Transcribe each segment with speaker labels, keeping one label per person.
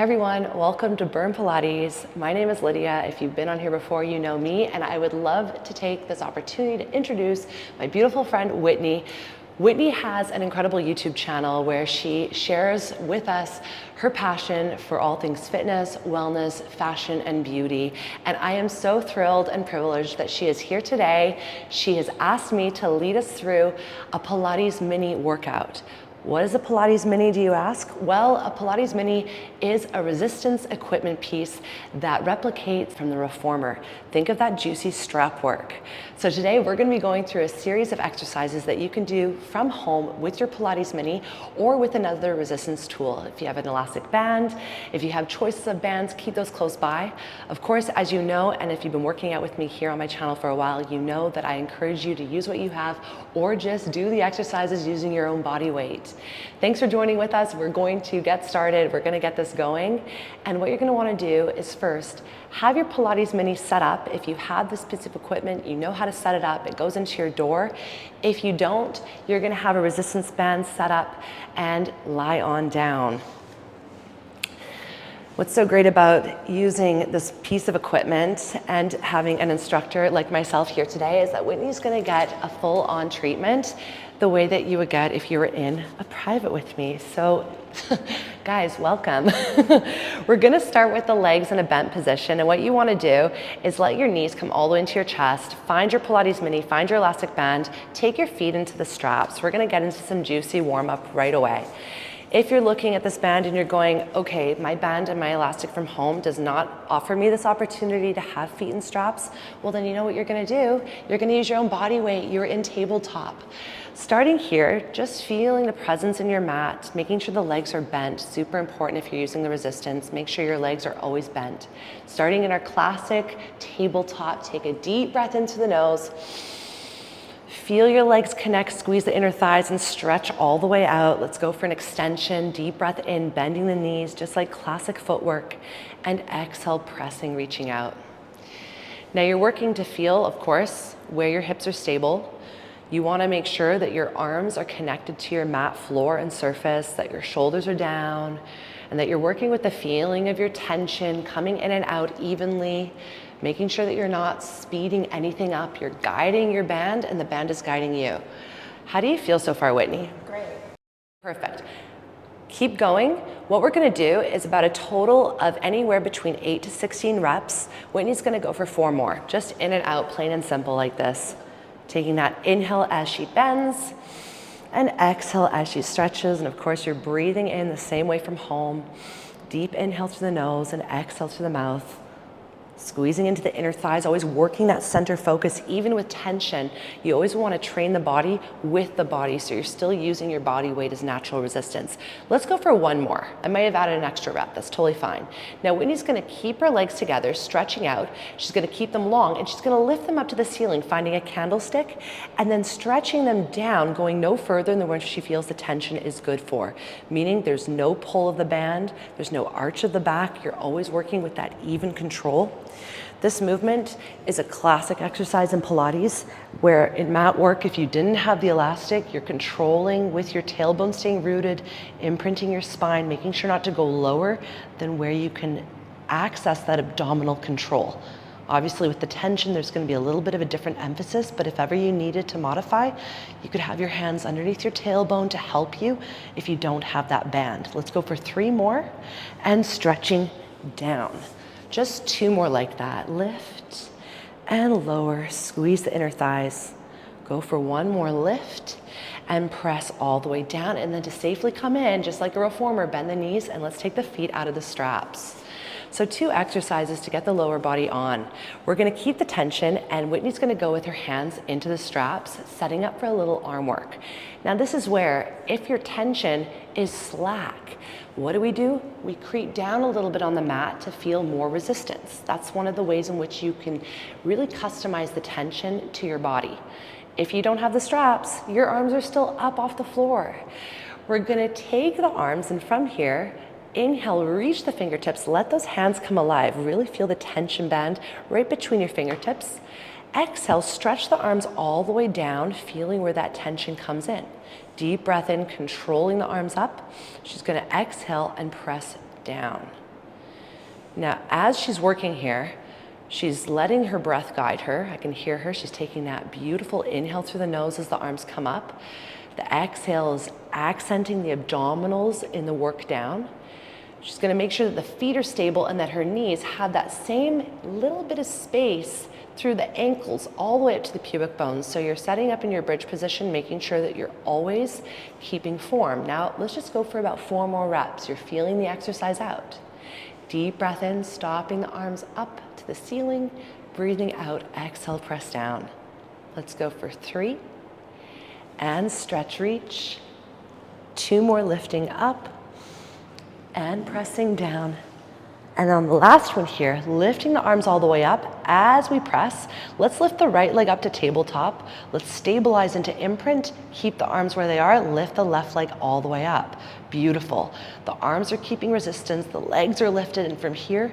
Speaker 1: Hey everyone, welcome to Burn Pilates. My name is Lydia. If you've been on here before, you know me, and I would love to take this opportunity to introduce my beautiful friend, Whitney. Whitney has an incredible YouTube channel where she shares with us her passion for all things fitness, wellness, fashion, and beauty. And I am so thrilled and privileged that she is here today. She has asked me to lead us through a Pilates mini workout. What is a Pilates mini, do you ask? Well, a Pilates mini is a resistance equipment piece that replicates from the reformer. Think of that juicy strap work. So today we're going to be going through a series of exercises that you can do from home with your Pilates mini or with another resistance tool. If you have an elastic band, if you have choices of bands, keep those close by. Of course, as you know, and if you've been working out with me here on my channel for a while, you know that I encourage you to use what you have or just do the exercises using your own body weight. Thanks for joining with us. We're going to get started. We're going to get this going. And what you're going to want to do is first have your Pilates mini set up. If you have this piece of equipment, you know how to set it up. It goes into your door. If you don't, you're going to have a resistance band set up and lie on down. What's so great about using this piece of equipment and having an instructor like myself here today is that Whitney's going to get a full-on treatment the way that you would get if you were in a private with me. So guys, welcome. We're going to start with the legs in a bent position, and what you want to do is let your knees come all the way into your chest, find your Pilates mini, find your elastic band, take your feet into the straps. We're going to get into some juicy warm-up right away. If you're looking at this band and you're going, okay, my band and my elastic from home does not offer me this opportunity to have feet in straps, well then you know what you're gonna do? You're gonna use your own body weight. You're in tabletop. Starting here, just feeling the presence in your mat, making sure the legs are bent, super important if you're using the resistance, make sure your legs are always bent. Starting in our classic tabletop, take a deep breath into the nose. Feel your legs connect, squeeze the inner thighs and stretch all the way out. Let's go for an extension. Deep breath in, bending the knees, just like classic footwork. And exhale, pressing, reaching out. Now you're working to feel, of course, where your hips are stable. You want to make sure that your arms are connected to your mat floor and surface, that your shoulders are down, and that you're working with the feeling of your tension coming in and out evenly, making sure that you're not speeding anything up. You're guiding your band and the band is guiding you. How do you feel so far, Whitney?
Speaker 2: Great.
Speaker 1: Perfect. Keep going. What we're going to do is about a total of anywhere between 8 to 16 reps. Whitney's going to go for 4 more, just in and out, plain and simple like this. Taking that inhale as she bends and exhale as she stretches. And of course, you're breathing in the same way from home. Deep inhale through the nose and exhale through the mouth. Squeezing into the inner thighs, always working that center focus, even with tension. You always want to train the body with the body, so you're still using your body weight as natural resistance. Let's go for 1 more. I might have added an extra rep, that's totally fine. Now Whitney's going to keep her legs together, stretching out. She's going to keep them long, and she's going to lift them up to the ceiling, finding a candlestick, and then stretching them down, going no further than where she feels the tension is good for. Meaning there's no pull of the band, there's no arch of the back, you're always working with that even control. This movement is a classic exercise in Pilates where in mat work, if you didn't have the elastic, you're controlling with your tailbone staying rooted, imprinting your spine, making sure not to go lower than where you can access that abdominal control. Obviously with the tension, there's going to be a little bit of a different emphasis, but if ever you needed to modify, you could have your hands underneath your tailbone to help you if you don't have that band. Let's go for 3 more and stretching down. Just 2 more like that. Lift and lower, squeeze the inner thighs. Go for 1 more lift and press all the way down. And then to safely come in, just like a reformer, bend the knees and let's take the feet out of the straps. So 2 exercises to get the lower body on. We're gonna keep the tension and Whitney's gonna go with her hands into the straps, setting up for a little arm work. Now this is where, if your tension is slack, what do? We creep down a little bit on the mat to feel more resistance. That's one of the ways in which you can really customize the tension to your body. If you don't have the straps, your arms are still up off the floor. We're gonna take the arms and from here, inhale, reach the fingertips, let those hands come alive. Really feel the tension band right between your fingertips. Exhale, stretch the arms all the way down, feeling where that tension comes in. Deep breath in, controlling the arms up. She's gonna exhale and press down. Now, as she's working here, she's letting her breath guide her. I can hear her. She's taking that beautiful inhale through the nose as the arms come up. The exhale is accenting the abdominals in the work down. She's going to make sure that the feet are stable and that her knees have that same little bit of space through the ankles all the way up to the pubic bones. So you're setting up in your bridge position, making sure that you're always keeping form. Now, let's just go for about 4 more reps. You're feeling the exercise out. Deep breath in, stopping the arms up to the ceiling, breathing out, exhale, press down. Let's go for 3. And stretch, reach. 2 more, lifting up and pressing down. And on the last one here, lifting the arms all the way up as we press. Let's lift the right leg up to tabletop. Let's stabilize into imprint. Keep the arms where they are. Lift the left leg all the way up. Beautiful. The arms are keeping resistance. The legs are lifted. And from here,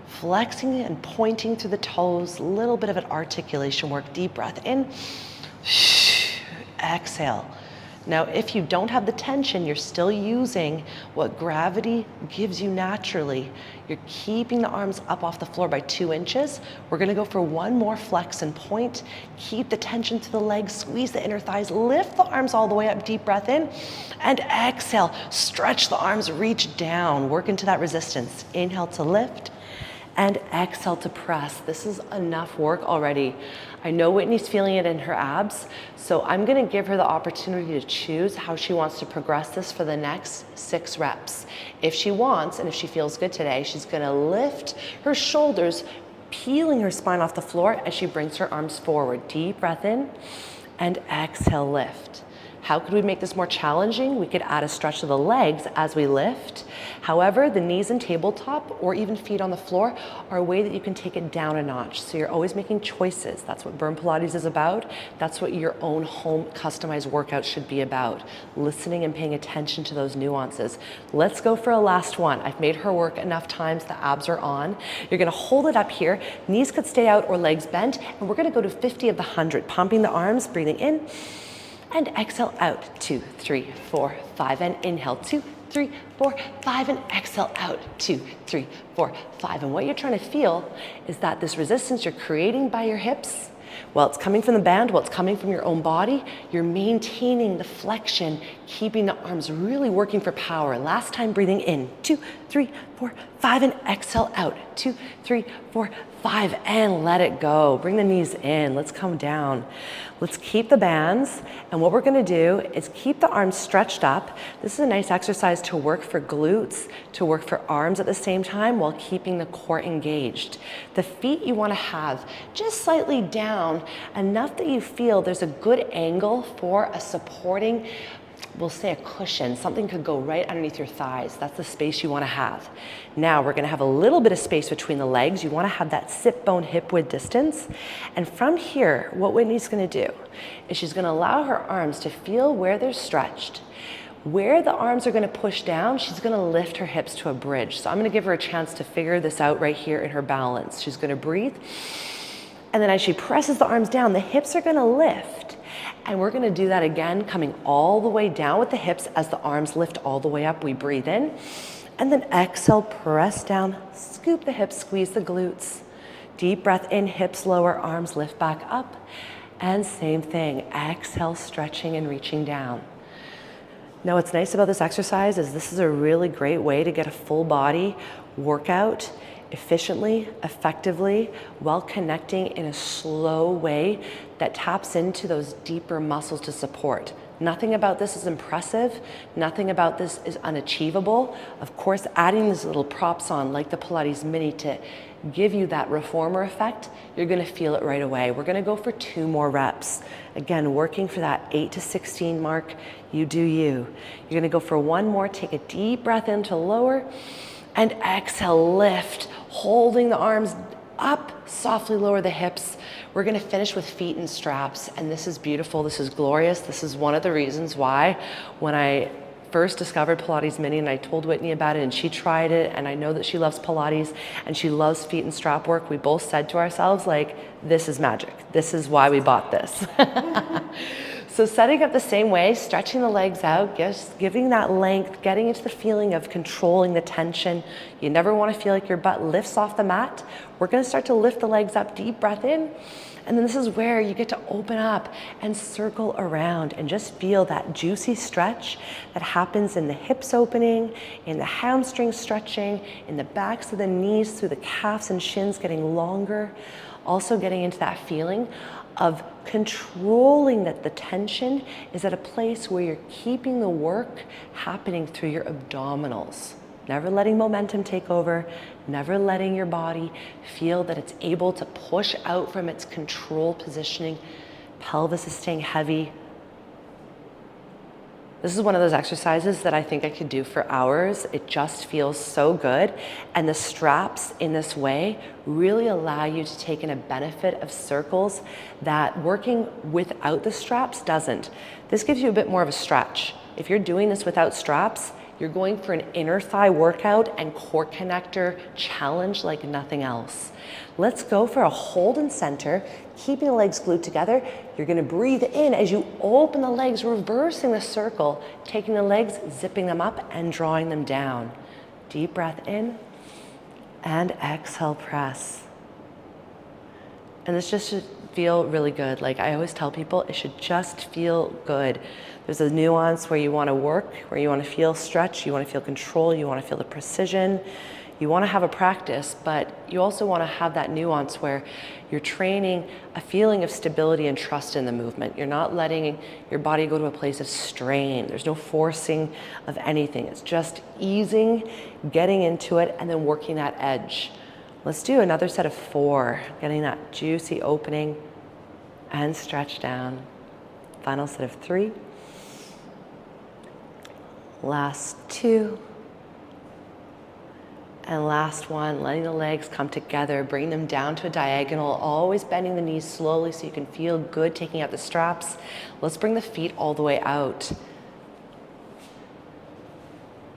Speaker 1: flexing and pointing through the toes. Little bit of an articulation work. Deep breath in. Exhale. Now, if you don't have the tension, you're still using what gravity gives you naturally. You're keeping the arms up off the floor by 2 inches. We're gonna go for 1 more flex and point. Keep the tension to the legs, squeeze the inner thighs, lift the arms all the way up, deep breath in, and exhale. Stretch the arms, reach down, work into that resistance. Inhale to lift, and exhale to press. This is enough work already. I know Whitney's feeling it in her abs, so I'm gonna give her the opportunity to choose how she wants to progress this for the next 6 reps. If she wants, and if she feels good today, she's gonna lift her shoulders, peeling her spine off the floor as she brings her arms forward. Deep breath in, and exhale, lift. How could we make this more challenging? We could add a stretch of the legs as we lift. However, the knees and tabletop or even feet on the floor are a way that you can take it down a notch. So you're always making choices. That's what Burn Pilates is about. That's what your own home customized workout should be about. Listening and paying attention to those nuances. Let's go for a last one. I've made her work enough times, the abs are on. You're gonna hold it up here. Knees could stay out or legs bent. And we're gonna go to 50 of the 100. Pumping the arms, breathing in. And exhale out, 2, 3, 4, 5, and inhale, 2, 3, 4, 5, and exhale out, 2, 3, 4, 5. And what you're trying to feel is that this resistance you're creating by your hips, well, it's coming from the band, well, it's coming from your own body. You're maintaining the flexion, keeping the arms really working for power. Last time, breathing in, 2, 3, 4, 5, and exhale out, 2, 3, 4, 5, and let it go. Bring the knees in, let's come down. Let's keep the bands, and what we're gonna do is keep the arms stretched up. This is a nice exercise to work for glutes, to work for arms at the same time while keeping the core engaged. The feet you wanna have just slightly down, enough that you feel there's a good angle for a supporting, we'll say a cushion. Something could go right underneath your thighs. That's the space you wanna have. Now we're gonna have a little bit of space between the legs. You wanna have that sit bone hip width distance. And from here, what Whitney's gonna do is she's gonna allow her arms to feel where they're stretched. Where the arms are gonna push down, she's gonna lift her hips to a bridge. So I'm gonna give her a chance to figure this out right here in her balance. She's gonna breathe. And then as she presses the arms down, the hips are gonna lift. And we're gonna do that again, coming all the way down with the hips as the arms lift all the way up. We breathe in, and then exhale, press down, scoop the hips, squeeze the glutes. Deep breath in, hips lower, arms lift back up. And same thing, exhale, stretching and reaching down. Now what's nice about this exercise is this is a really great way to get a full body workout efficiently, effectively, while connecting in a slow way that taps into those deeper muscles to support. Nothing about this is impressive. Nothing about this is unachievable. Of course, adding these little props on like the Pilates Mini to give you that reformer effect, you're gonna feel it right away. We're gonna go for 2 more reps. Again, working for that 8 to 16 mark, you do you. You're gonna go for 1 more, take a deep breath in to lower, and exhale, lift, holding the arms up, softly lower the hips. We're gonna finish with feet and straps, and this is beautiful, this is glorious. This is one of the reasons why when I first discovered Pilates Mini and I told Whitney about it and she tried it, and I know that she loves Pilates and she loves feet and strap work, we both said to ourselves, like, this is magic. This is why we bought this. So setting up the same way, stretching the legs out, just giving that length, getting into the feeling of controlling the tension. You never want to feel like your butt lifts off the mat. We're going to start to lift the legs up, deep breath in. And then this is where you get to open up and circle around and just feel that juicy stretch that happens in the hips opening, in the hamstrings stretching, in the backs of the knees through the calves and shins getting longer. Also getting into that feeling of controlling that the tension is at a place where you're keeping the work happening through your abdominals. Never letting momentum take over, never letting your body feel that it's able to push out from its control positioning. Pelvis is staying heavy. This is one of those exercises that I think I could do for hours. It just feels so good. And the straps in this way really allow you to take in a benefit of circles that working without the straps doesn't. This gives you a bit more of a stretch. If you're doing this without straps, you're going for an inner thigh workout and core connector challenge like nothing else. Let's go for a hold and center, keeping the legs glued together. You're gonna breathe in as you open the legs, reversing the circle, taking the legs, zipping them up and drawing them down. Deep breath in and exhale, press. And this just should feel really good. Like I always tell people, it should just feel good. There's a nuance where you want to work, where you want to feel stretch, you want to feel control, you want to feel the precision. You want to have a practice, but you also want to have that nuance where you're training a feeling of stability and trust in the movement. You're not letting your body go to a place of strain. There's no forcing of anything. It's just easing, getting into it, and then working that edge. Let's do another set of 4, getting that juicy opening and stretch down. Final set of 3. Last 2. And last one, letting the legs come together, bring them down to a diagonal, always bending the knees slowly so you can feel good taking out the straps. Let's bring the feet all the way out.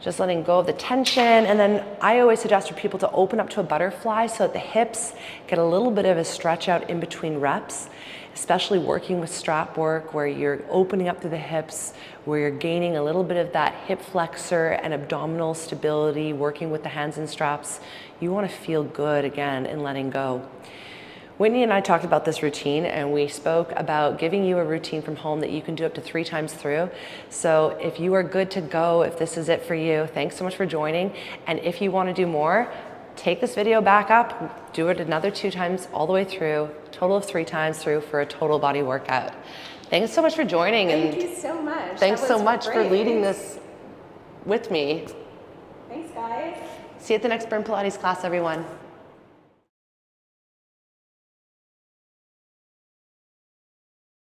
Speaker 1: Just letting go of the tension. And then I always suggest for people to open up to a butterfly so that the hips get a little bit of a stretch out in between reps, especially working with strap work where you're opening up through the hips, where you're gaining a little bit of that hip flexor and abdominal stability, working with the hands and straps. You want to feel good again in letting go. Whitney and I talked about this routine, and we spoke about giving you a routine from home that you can do up to 3 times through. So if you are good to go, if this is it for you, thanks so much for joining. And if you want to do more, take this video back up, do it another 2 times all the way through, total of 3 times through for a total body workout. Thanks so much for joining.
Speaker 2: Thank you so much.
Speaker 1: Thanks so much for leading this with me.
Speaker 2: Thanks, guys.
Speaker 1: See you at the next Burn Pilates class, everyone.